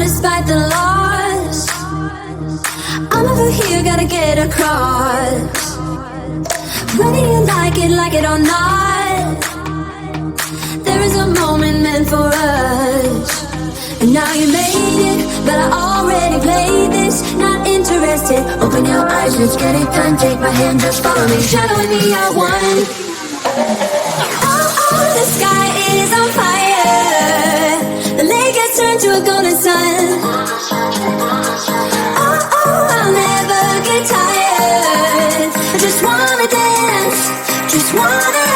despite the loss. I'm over here, gotta get across. Whether you like it or not, there is a moment meant for us. And now you made it, but I already played this. Not interested, open your eyes, let's get it done. Take my hand, just follow me, shadowing me, I won. Oh, the sky is on fire. The lake has turned to a golden sun. Oh, I'll never get tired. I just wanna dance, just wanna dance.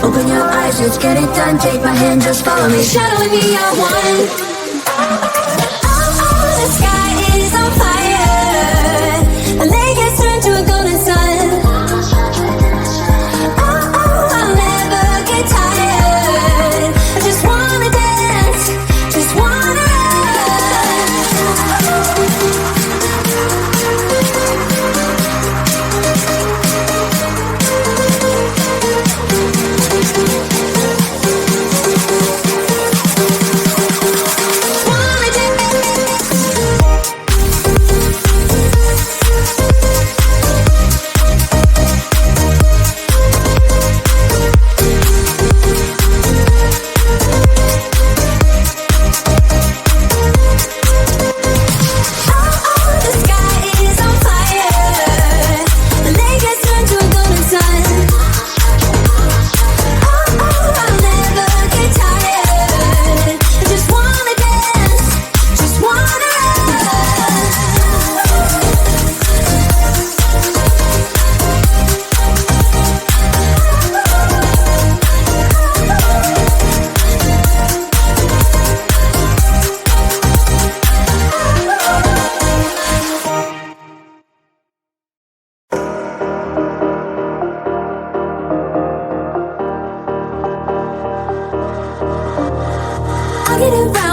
Open your eyes, let's get it done. Take my hand, just follow me, shadowing me, I won. Oh, the sky is on fire. The lake has turned to a golden sun. Oh, I'll never get tired. I just wanna dance, just wanna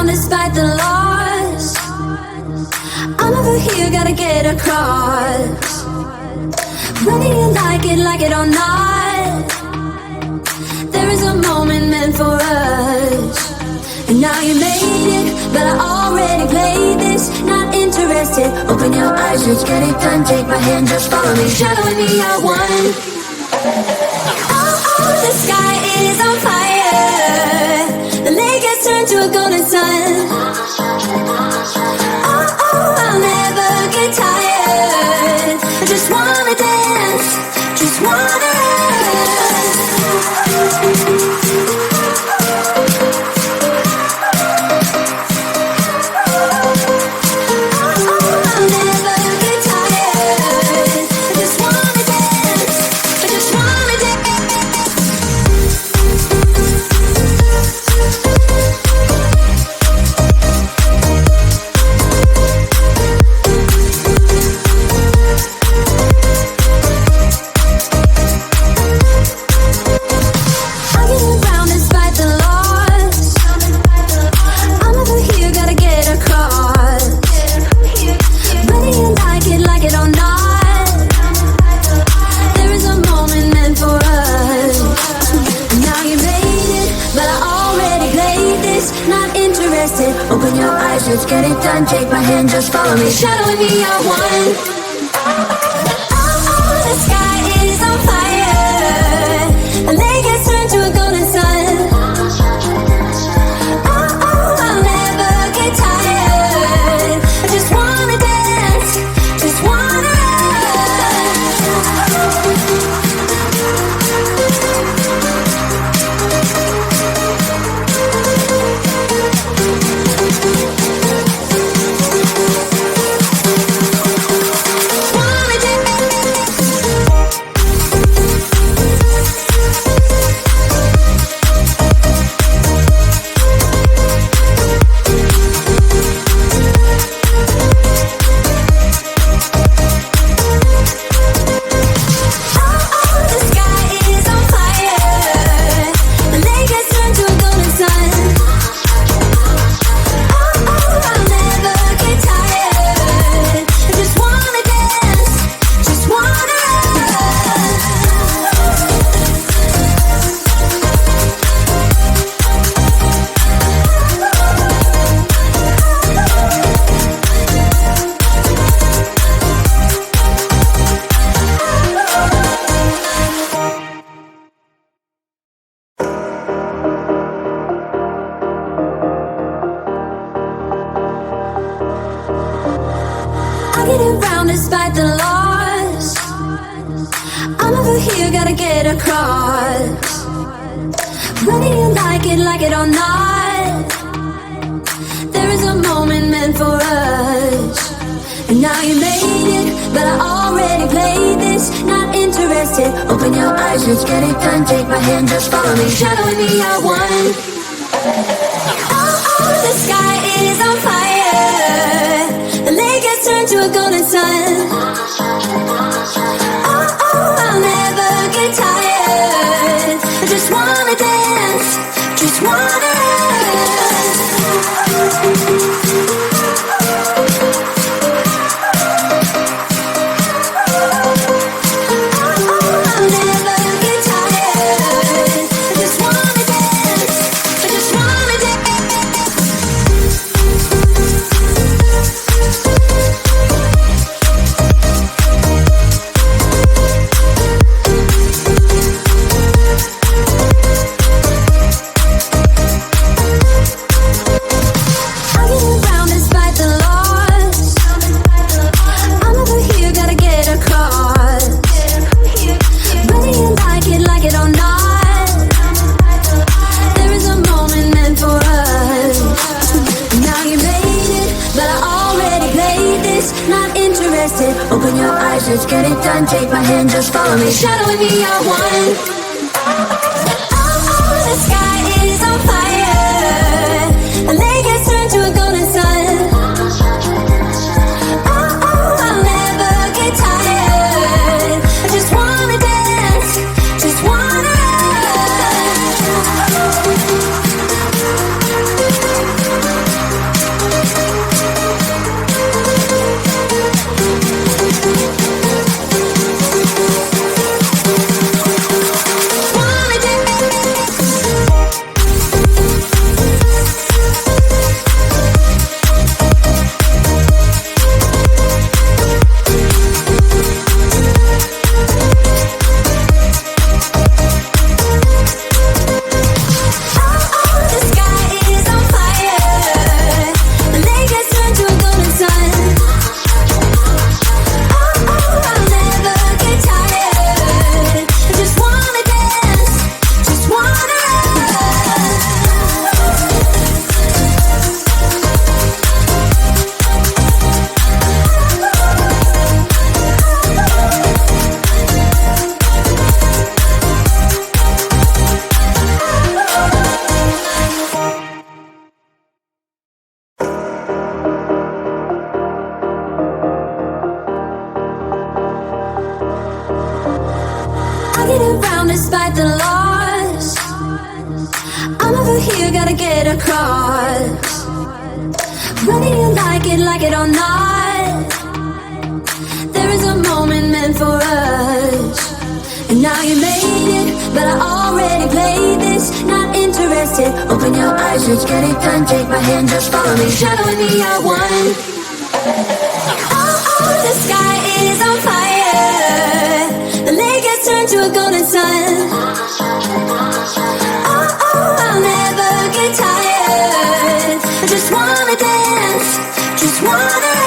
despite the loss. I'm over here, gotta get across. Whether you like it or not, there is a moment meant for us. And now you made it, but I already played this. Not interested, open your eyes, let's get it done. Take my hand, just follow me, shadowing me, I won. Oh, the sky is on fire. The lake has turned to a golden sun. Oh, I'll never get tired. I just wanna dance, just wanna dance. I'll never get tired. I just wanna dance, I just wanna dance. Open your eyes, let's get it done. Take my hand, just follow me, shadowing me, I won. Oh, the sky is on fire. The lake has turned to a golden sun. Oh, I'll never get tired. I just wanna dance, just wanna dance. get around despite the loss. I'm over here, gotta get across. Whether you like it or not, there is a moment meant for us. And now you made it, but I already played this. Not interested, open your eyes, let's get it done. Take my hand, just follow me, shadowing me, I won. Oh, the sky is on fire. The lake has turned to a golden sun. Oh, I'll never get tired. I just wanna dance, just wanna dance. Open your eyes, let's get it done. Take my hand, just follow me, shadowing me, I won. Oh, the sky is on fire. The lake has turned to a golden sun. Oh, I'll never get tired. I just wanna dance, just wanna despite the loss. I'm over here, gotta get across. Whether you like it or not, there is a moment meant for us. And now you made it, but I already played this. Not interested, open your eyes, let's get it done. Take my hand, just follow me, shadowing me, I won. Oh, the sky is on fire. The lake has turned to a golden sun. Oh, I'll never get tired. I just wanna dance, just wanna dance.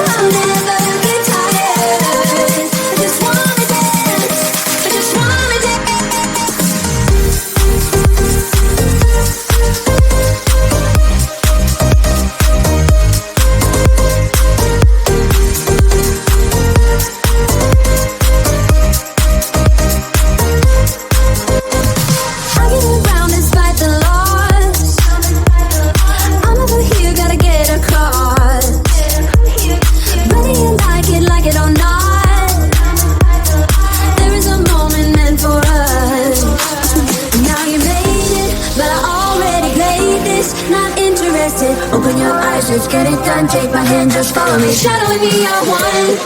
I'll never get tired. I just wanna dance, I just wanna dance. Open your eyes, let's get it done. Take my hand, just follow me, shadowing me, I won.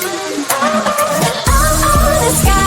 Oh, the sky